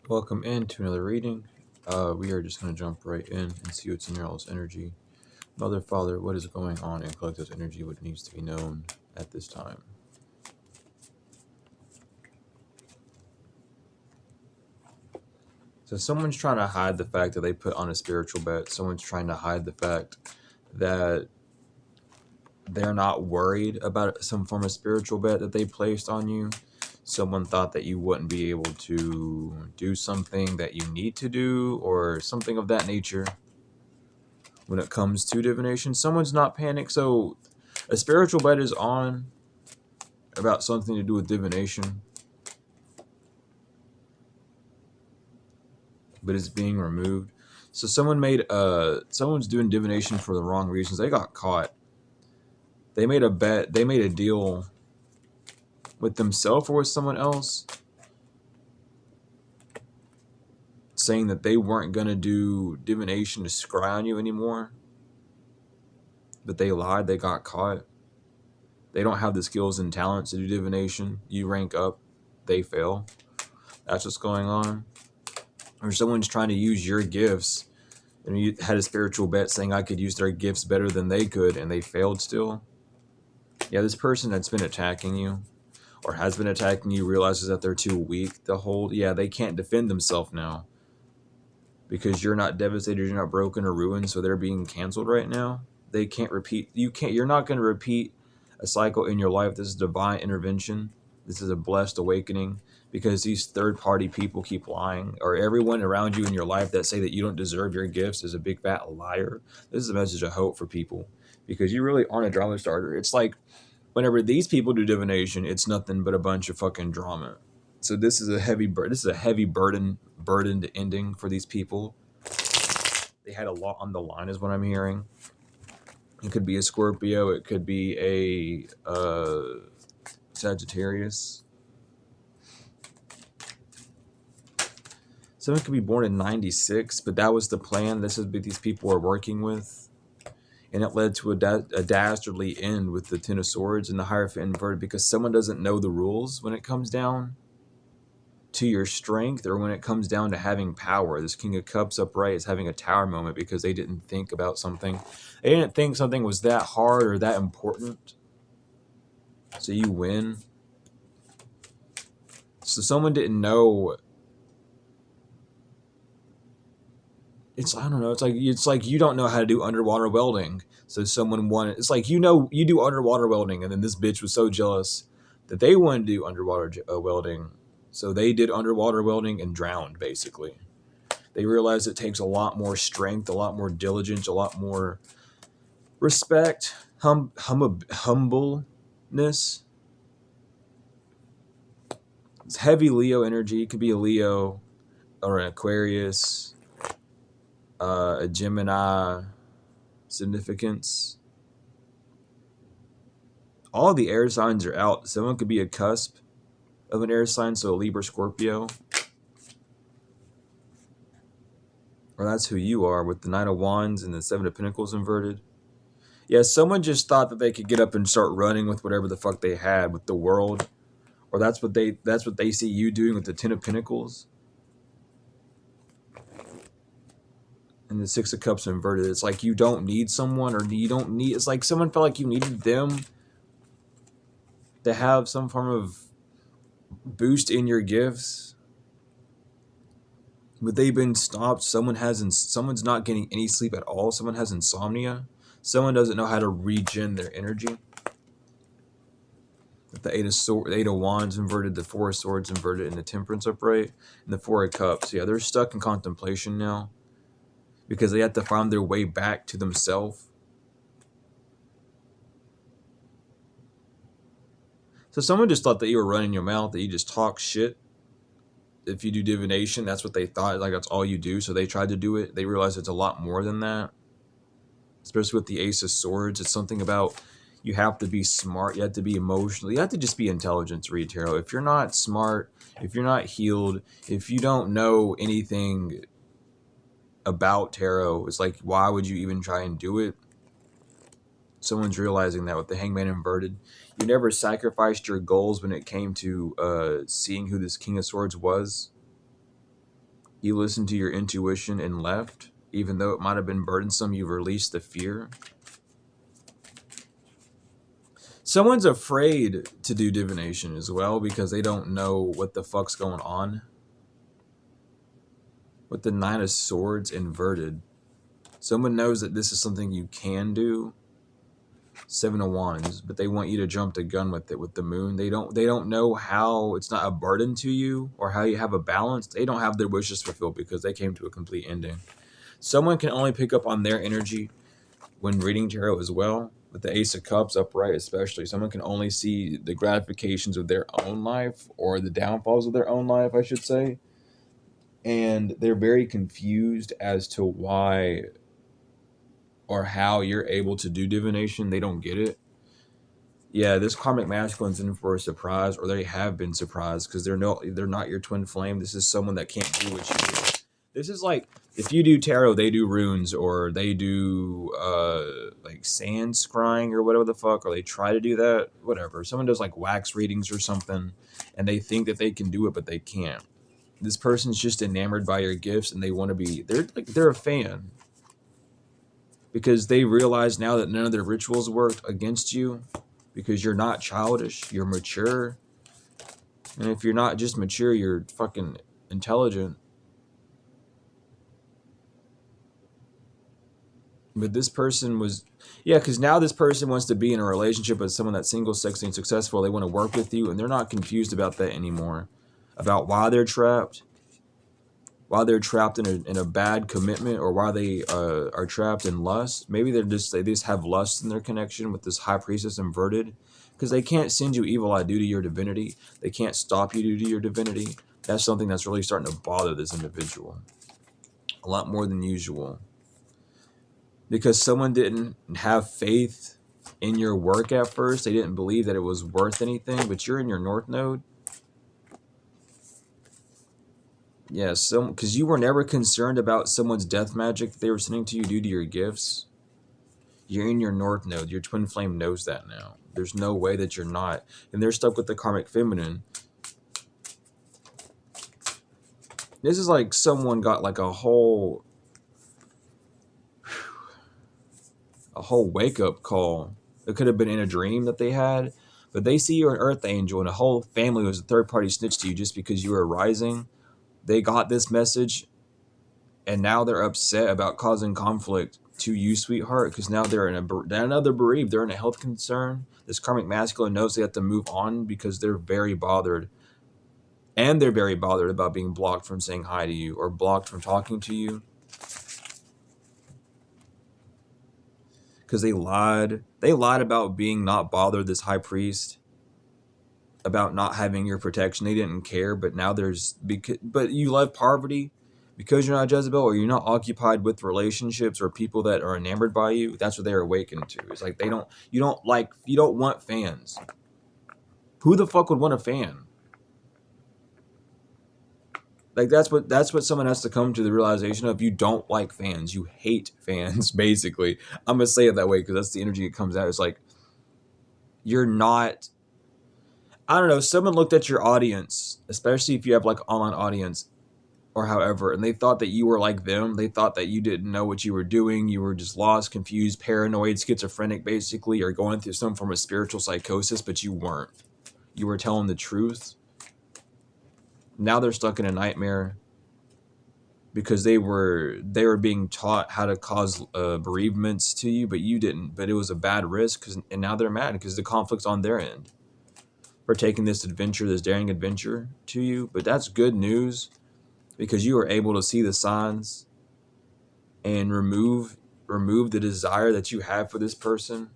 Welcome into another reading. We are just going to jump right in and see what's in your all's energy. Mother, Father, what is going on in collective energy? What needs to be known at this time? So someone's trying to hide the fact that they put on a spiritual bet. Someone's trying to hide the fact that they're not worried about some form of spiritual bet that they placed on you. Someone thought that you wouldn't be able to do something that you need to do or something of that nature. When it comes to divination, someone's not panicked. So a spiritual bet is on about something to do with divination, but it's being removed. So someone's doing divination for the wrong reasons. They got caught. They made a bet. They made a deal with themselves or with someone else, saying that they weren't gonna do divination to scry on you anymore. But they lied. They got caught. They don't have the skills and talents to do divination. You rank up, they fail. That's what's going on. Or someone's trying to use your gifts, and you had a spiritual bet saying I could use their gifts better than they could, and they failed still. Yeah, this person that's been attacking you or has been attacking you realizes that they're too weak to hold. Yeah, they can't defend themselves now because you're not devastated, you're not broken or ruined, so they're being canceled right now. They can't repeat. You're not going to repeat a cycle in your life. This is divine intervention. This is a blessed awakening, because these third-party people keep lying, or everyone around you in your life that say that you don't deserve your gifts is a big fat liar. This is a message of hope for people, because you really aren't a drama starter. It's like whenever these people do divination, it's nothing but a bunch of fucking drama. So this is a heavy burdened ending for these people. They had a lot on the line, is what I'm hearing. It could be a Scorpio. It could be a Sagittarius. Someone could be born in 96, but that was the plan. This is what these people are working with. And it led to a dastardly end with the Ten of Swords and the Hierophant inverted, because someone doesn't know the rules when it comes down to your strength, or when it comes down to having power. This King of Cups upright is having a tower moment because they didn't think about something. They didn't think something was that hard or that important. So you win. So someone didn't know. I don't know. It's like you don't know how to do underwater welding. So someone wanted. It's like, you do underwater welding, and then this bitch was so jealous that they wanted to do underwater welding. So they did underwater welding and drowned, basically. They realized it takes a lot more strength, a lot more diligence, a lot more respect, humbleness. It's heavy Leo energy. It could be a Leo or an Aquarius, a Gemini significance. All the air signs are out. Someone could be a cusp of an air sign, so a Libra, Scorpio. Or that's who you are, with the Knight of Wands and the Seven of Pentacles inverted. Yeah, someone just thought that they could get up and start running with whatever the fuck they had with the world. Or that's what they see you doing with the Ten of Pentacles. And the Six of Cups inverted. It's like you don't need someone, or you don't need. It's like someone felt like you needed them to have some form of boost in your gifts, but they've been stopped. Someone's not getting any sleep at all. Someone has insomnia. Someone doesn't know how to regen their energy. The Eight of Wands inverted, the Four of Swords inverted, and the Temperance upright, and the Four of Cups. Yeah, they're stuck in contemplation now, because they have to find their way back to themselves. So someone just thought that you were running your mouth, that you just talk shit. If you do divination, that's what they thought, like that's all you do. So they tried to do it. They realized it's a lot more than that. Especially with the Ace of Swords, it's something about you have to be smart, you have to be emotional, you have to just be intelligent to read tarot. If you're not smart, if you're not healed, if you don't know anything about tarot, it's like, why would you even try and do it? Someone's realizing that with the Hangman inverted. You never sacrificed your goals when it came to seeing who this King of Swords was. He listened to your intuition and left. Even though it might have been burdensome, you released the fear. Someone's afraid to do divination as well because they don't know what the fuck's going on. With the Nine of Swords inverted. Someone knows that this is something you can do. Seven of Wands, but they want you to jump the gun with it with the moon. They don't know how it's not a burden to you or how you have a balance. They don't have their wishes fulfilled because they came to a complete ending. Someone can only pick up on their energy when reading tarot as well. With the Ace of Cups upright especially, someone can only see the gratifications of their own life or the downfalls of their own life, I should say. And they're very confused as to why or how you're able to do divination. They don't get it. Yeah, this karmic masculine's in for a surprise, or they have been surprised because they're not your twin flame. This is someone that can't do what you do. This is like if you do tarot, they do runes, or they do like sand scrying or whatever the fuck, or they try to do that, whatever. Someone does like wax readings or something, and they think that they can do it, but they can't. This person's just enamored by your gifts, and they want to be. They're a fan because they realize now that none of their rituals worked against you. Because you're not childish, you're mature. And if you're not just mature, you're fucking intelligent. But this person was, yeah, because now this person wants to be in a relationship with someone that's single, sexy, and successful. They want to work with you, and they're not confused about that anymore. About why they're trapped. Why they're trapped in a bad commitment, or why they are trapped in lust. Maybe they just have lust in their connection with this high priestess inverted. Because they can't send you evil eye due to your divinity. They can't stop you due to your divinity. That's something that's really starting to bother this individual. A lot more than usual. Because someone didn't have faith in your work at first. They didn't believe that it was worth anything. But you're in your North Node. Yeah, because you were never concerned about someone's death magic that they were sending to you due to your gifts. You're in your North Node. Your twin flame knows that now. There's no way that you're not. And they're stuck with the karmic feminine. This is like someone got like a whole wake-up call. It could have been in a dream that they had. But they see you're an earth angel and a whole family was a third-party snitch to you just because you were rising. They got this message. And now they're upset about causing conflict to you, sweetheart, because now they're another bereaved. They're in a health concern. This karmic masculine knows they have to move on because they're very bothered. And they're very bothered about being blocked from saying hi to you or blocked from talking to you. Because they lied. They lied about being not bothered, this high priest. About not having your protection. They didn't care, but now but you love poverty. Because you're not Jezebel or you're not occupied with relationships or people that are enamored by you, that's what they're awakened to. It's like you don't want fans. Who the fuck would want a fan? Like that's what someone has to come to the realization of. You don't like fans. You hate fans, basically. I'm gonna say it that way because that's the energy that comes out. It's like you're not. I don't know. Someone looked at your audience, especially if you have like online audience. Or however, and they thought that you were like them. They thought that you didn't know what you were doing. You were just lost, confused, paranoid, schizophrenic, basically, or going through some form of spiritual psychosis, but you weren't. You were telling the truth. Now they're stuck in a nightmare because they were being taught how to cause bereavements to you, but you didn't. But it was a bad risk, and now they're mad because the conflict's on their end for taking this daring adventure to you. But that's good news. Because you are able to see the signs and remove the desire that you have for this person.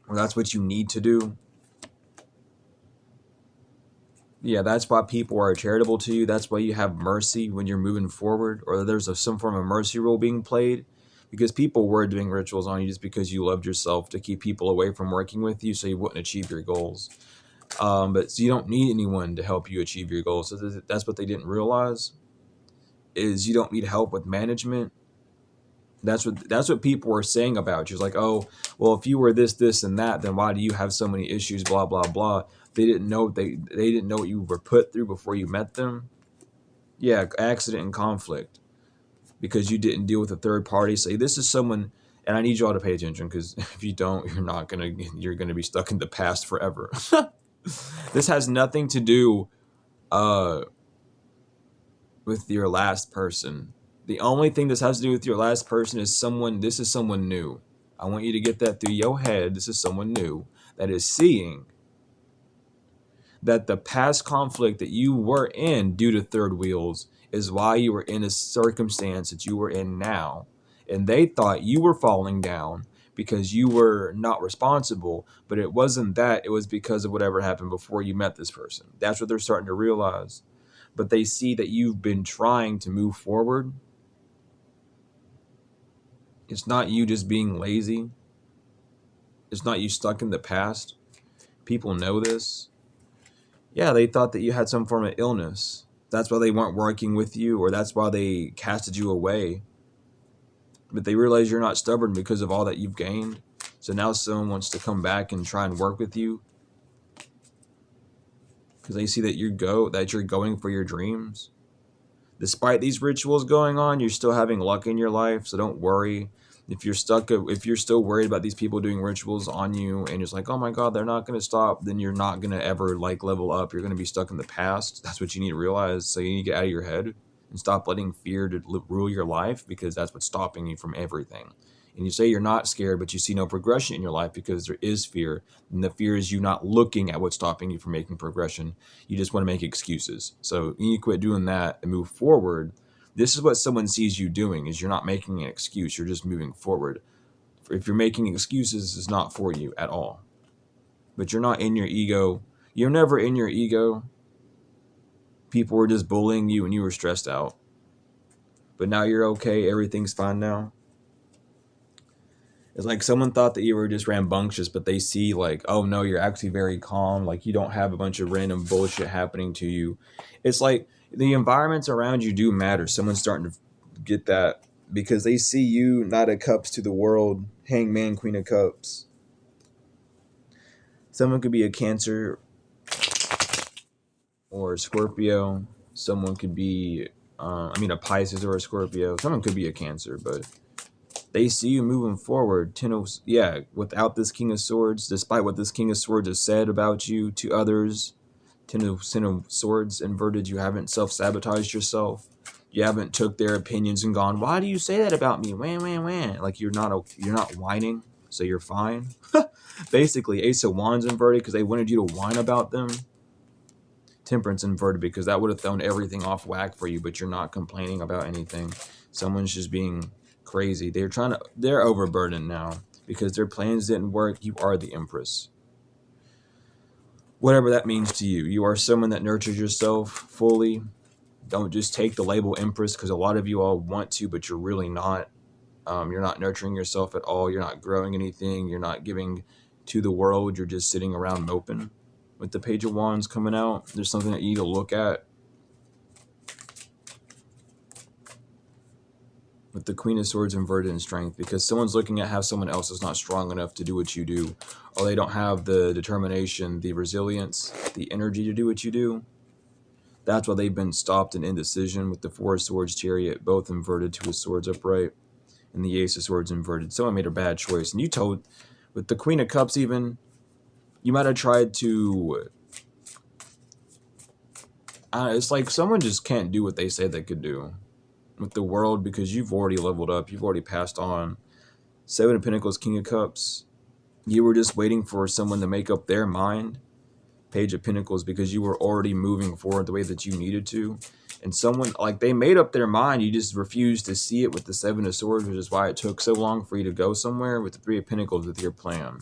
Or that's what you need to do. Yeah, that's why people are charitable to you. That's why you have mercy when you're moving forward. Or there's some form of mercy role being played. Because people were doing rituals on you just because you loved yourself to keep people away from working with you so you wouldn't achieve your goals. But so you don't need anyone to help you achieve your goals. So that's what they didn't realize. Is you don't need help with management. That's what people were saying about you. It's like, oh, well, if you were this, and that, then why do you have so many issues? Blah blah blah. They didn't know they didn't know what you were put through before you met them. Yeah, accident and conflict, because you didn't deal with a third party. Say this is someone, and I need you all to pay attention, because if you don't, you're gonna be stuck in the past forever. This has nothing to do uh with your last person. The only thing this has to do with your last person is someone. This is someone new. I want you to get that through your head. This is someone new that is seeing that the past conflict that you were in due to third wheels is why you were in a circumstance that you were in now. And they thought you were falling down because you were not responsible, but it wasn't that. It was because of whatever happened before you met this person. That's what they're starting to realize. But they see that you've been trying to move forward. It's not you just being lazy. It's not you stuck in the past. People know this. Yeah, they thought that you had some form of illness. That's why they weren't working with you, or that's why they casted you away. But they realize you're not stubborn because of all that you've gained. So now someone wants to come back and try and work with you because they see that you're going for your dreams. Despite these rituals going on, you're still having luck in your life. So don't worry. If you're still worried about these people doing rituals on you and it's like, oh my God, they're not going to stop, then you're not going to ever like level up. You're going to be stuck in the past. That's what you need to realize. So you need to get out of your head and stop letting fear to rule your life, because that's what's stopping you from everything. And you say you're not scared, but you see no progression in your life because there is fear. And the fear is you not looking at what's stopping you from making progression. You just want to make excuses. So you need to quit doing that and move forward. This is what someone sees you doing, is you're not making an excuse. You're just moving forward. If you're making excuses, it's not for you at all. But you're not in your ego. You're never in your ego. People were just bullying you and you were stressed out. But now you're okay. Everything's fine now. It's like someone thought that you were just rambunctious, but they see like, oh no, you're actually very calm. Like you don't have a bunch of random bullshit happening to you. It's like the environments around you do matter. Someone's starting to get that because they see you, Knight of Cups to the world, Hangman, Queen of Cups. Someone could be a Cancer or a Scorpio. Someone could be, a Pisces or a Scorpio. Someone could be a Cancer, but they see you moving forward. Without this King of Swords, despite what this King of Swords has said about you to others, Ten of Swords inverted, you haven't self-sabotaged yourself. You haven't took their opinions and gone, why do you say that about me? Wah. Like you're not whining, so you're fine. Basically, Ace of Wands inverted because they wanted you to whine about them. Temperance inverted because that would have thrown everything off whack for you, but you're not complaining about anything. Someone's just being crazy. They're overburdened now because their plans didn't work. You are the Empress. Whatever that means to you. You are someone that nurtures yourself fully. Don't just take the label Empress, because a lot of you all want to, but you're really not. You're not nurturing yourself at all. You're not growing anything. You're not giving to the world. You're just sitting around moping. With the Page of Wands coming out, there's something that you need to look at. With the Queen of Swords inverted in strength, because someone's looking at how someone else is not strong enough to do what you do, or they don't have the determination, the resilience, the energy to do what you do. That's why they've been stopped in indecision. With the Four of Swords Chariot both inverted, Two of Swords upright, and the Ace of Swords inverted. Someone made a bad choice. And you told, with the Queen of Cups even, you might have tried to... it's like someone just can't do what they say they could do with the world, because you've already leveled up. You've already passed on. Seven of Pentacles, King of Cups. You were just waiting for someone to make up their mind. Page of Pentacles, because you were already moving forward the way that you needed to. And someone, like, they made up their mind. You just refused to see it with the Seven of Swords, which is why it took so long for you to go somewhere with the Three of Pentacles with your plan.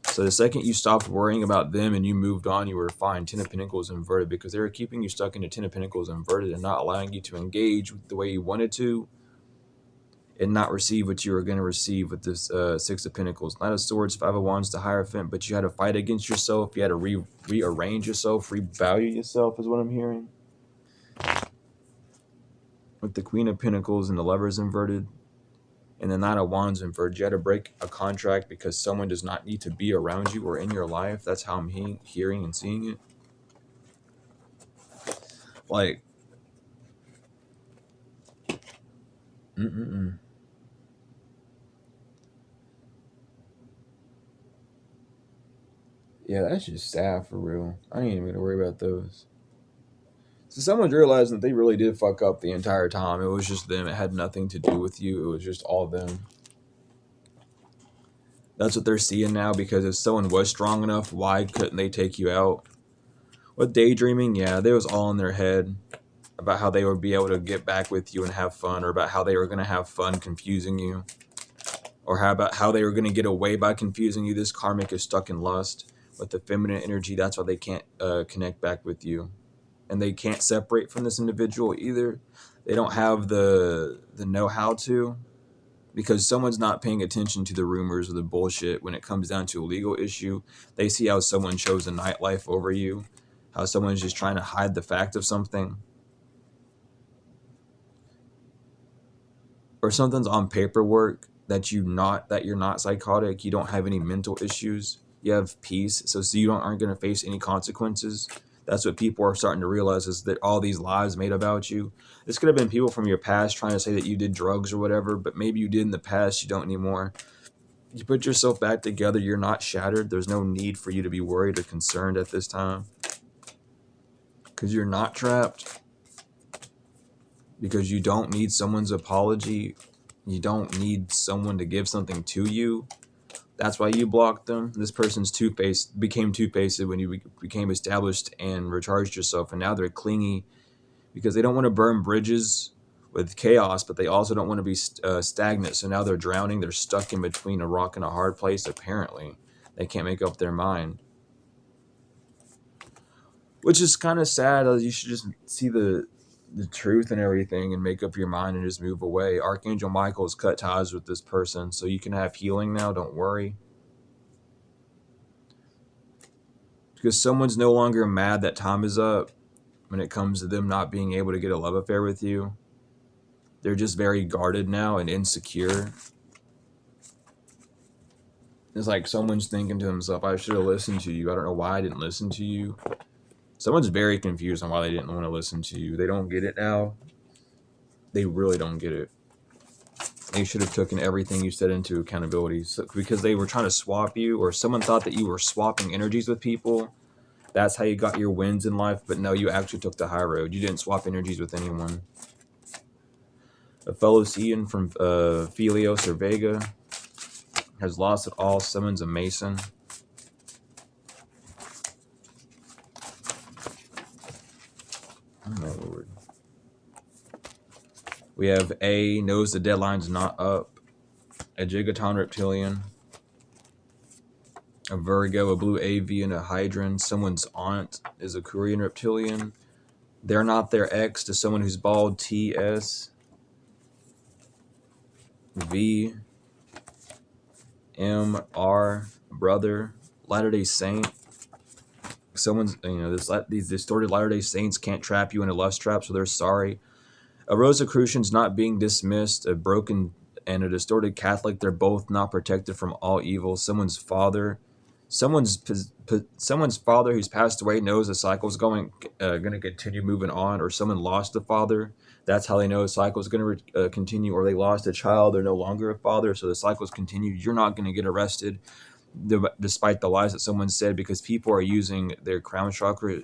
So the second you stopped worrying about them and you moved on, you were fine. Ten of Pentacles inverted, because they were keeping you stuck in the Ten of Pentacles inverted and not allowing you to engage with the way you wanted to and not receive what you were going to receive with this Six of Pentacles. Knight of Swords, Five of Wands to Hierophant, but you had to fight against yourself. You had to rearrange yourself, revalue yourself is what I'm hearing. With the Queen of Pentacles and the Lovers inverted, and the Knight of Wands inverted, you had to break a contract because someone does not need to be around you or in your life. That's how I'm hearing and seeing it. Like, Mm-mm-mm. Yeah, that's just sad for real. I ain't even gonna worry about those. So someone's realizing that they really did fuck up the entire time. It was just them. It had nothing to do with you. It was just all them. That's what they're seeing now, because if someone was strong enough, why couldn't they take you out? With daydreaming, yeah, they was all in their head about how they would be able to get back with you and have fun, or about how they were going to have fun confusing you, or how about how they were going to get away by confusing you. This karmic is stuck in lust with the feminine energy. That's why they can't connect back with you, and they can't separate from this individual either. They don't have the know how to, because someone's not paying attention to the rumors or the bullshit when it comes down to a legal issue. They see how someone chose a nightlife over you, how someone's just trying to hide the fact of something, or something's on paperwork that you're not psychotic, you don't have any mental issues, you have peace, so you aren't going to face any consequences. That's what people are starting to realize, is that all these lies made about you. This could have been people from your past trying to say that you did drugs or whatever, but maybe you did in the past, you don't anymore. You put yourself back together, you're not shattered. There's no need for you to be worried or concerned at this time, because you're not trapped, because you don't need someone's apology. You don't need someone to give something to you. That's why you blocked them. This person's two-faced, became two-faced when you became established and recharged yourself, and now they're clingy because they don't want to burn bridges with chaos, but they also don't want to be stagnant. So now they're drowning. They're stuck in between a rock and a hard place, apparently. They can't make up their mind, which is kind of sad. You should just see the truth and everything and make up your mind and just move away. Archangel Michael has cut ties with this person, so you can have healing now. Don't worry. Because someone's no longer mad that time is up when it comes to them not being able to get a love affair with you. They're just very guarded now and insecure. It's like someone's thinking to himself, I should have listened to you. I don't know why I didn't listen to you. Someone's very confused on why they didn't want to listen to you. They don't get it now. They really don't get it. They should have taken everything you said into accountability, because they were trying to swap you, or someone thought that you were swapping energies with people. That's how you got your wins in life, but no, you actually took the high road. You didn't swap energies with anyone. A fellow Cian from Philios or Vega has lost it all, summons a Mason. Oh my lord. We have A, knows the deadline's not up. A Gigaton Reptilian. A Virgo, a Blue Avian, a Hydran. Someone's aunt is a Korean Reptilian. They're not their ex to someone who's bald. TS. V. M. R. Brother. Latter-day Saint. Someone's, these distorted Latter-day Saints can't trap you in a lust trap, so they're sorry. A Rosicrucian's not being dismissed. A broken and a distorted Catholic, they're both not protected from all evil. Someone's father who's passed away knows the cycle's going to continue moving on, or someone lost a father. That's how they know the cycle's going to continue, or they lost a child. They're no longer a father, so the cycle's continued. You're not going to get arrested, despite the lies that someone said, because people are using their crown chakra.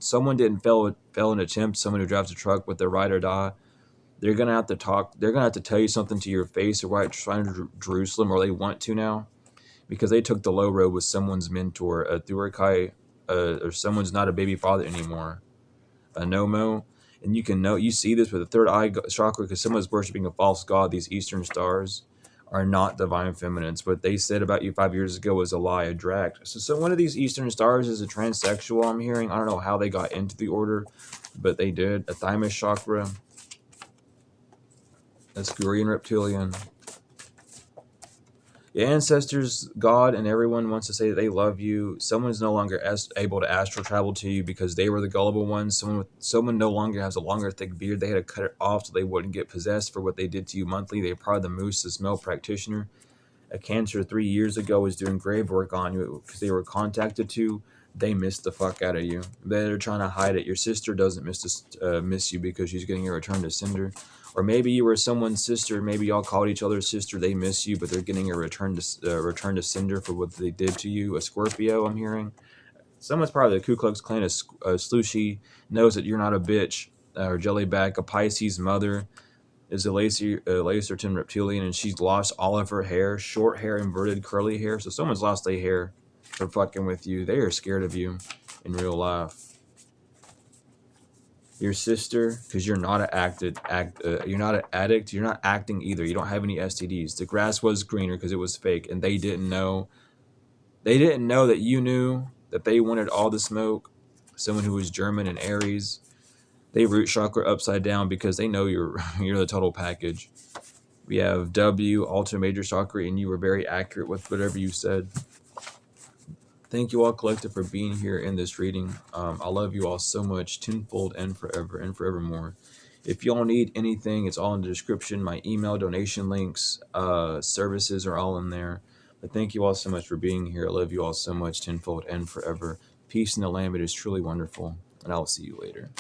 Someone didn't fail an attempt. Someone who drives a truck with their ride or die. They're gonna have to talk. They're gonna have to tell you something to your face, or write trying to Jerusalem, or they want to now, because they took the low road with someone's mentor, a Thurukai, or someone's not a baby father anymore, a Nomo. And you see this with the third eye chakra, because someone's worshiping a false god. These Eastern stars are not divine feminines. What they said about you 5 years ago was a lie, a dract. So one of these Eastern stars is a transsexual, I'm hearing. I don't know how they got into the order, but they did. A thymus chakra. That's Korean Reptilian. Your ancestors, God, and everyone wants to say that they love you. Someone is no longer able to astral travel to you because they were the gullible ones. Someone no longer has a longer, thick beard. They had to cut it off so they wouldn't get possessed for what they did to you monthly. They're part of the Moose, the smell practitioner. A Cancer 3 years ago was doing grave work on you because they were contacted to. they miss the fuck out of you. They're trying to hide it. Your sister doesn't miss you because she's getting a return to sender. Or maybe you were someone's sister. Maybe y'all called each other sister. They miss you, but they're getting a return to sender for what they did to you. A Scorpio, I'm hearing. Someone's part of the Ku Klux Klan. A Slushy knows that you're not a bitch or jellyback. A Pisces mother is a Lacerton reptilian, and she's lost all of her hair, short hair, inverted, curly hair. So someone's lost their hair for fucking with you. They are scared of you in real life. Your sister, because you're not you're not an addict. You're not acting either. You don't have any STDs. The grass was greener because it was fake, and they didn't know. They didn't know that you knew that they wanted all the smoke. Someone who was German and Aries. They root chakra upside down because they know you're the total package. We have W, Alter Major Chakra, and you were very accurate with whatever you said. Thank you all, collective, for being here in this reading. I love you all so much, tenfold and forever and forevermore. If y'all need anything, it's all in the description. My email, donation links, services are all in there. But thank you all so much for being here. I love you all so much, tenfold and forever. Peace in the land. It is truly wonderful. And I'll see you later.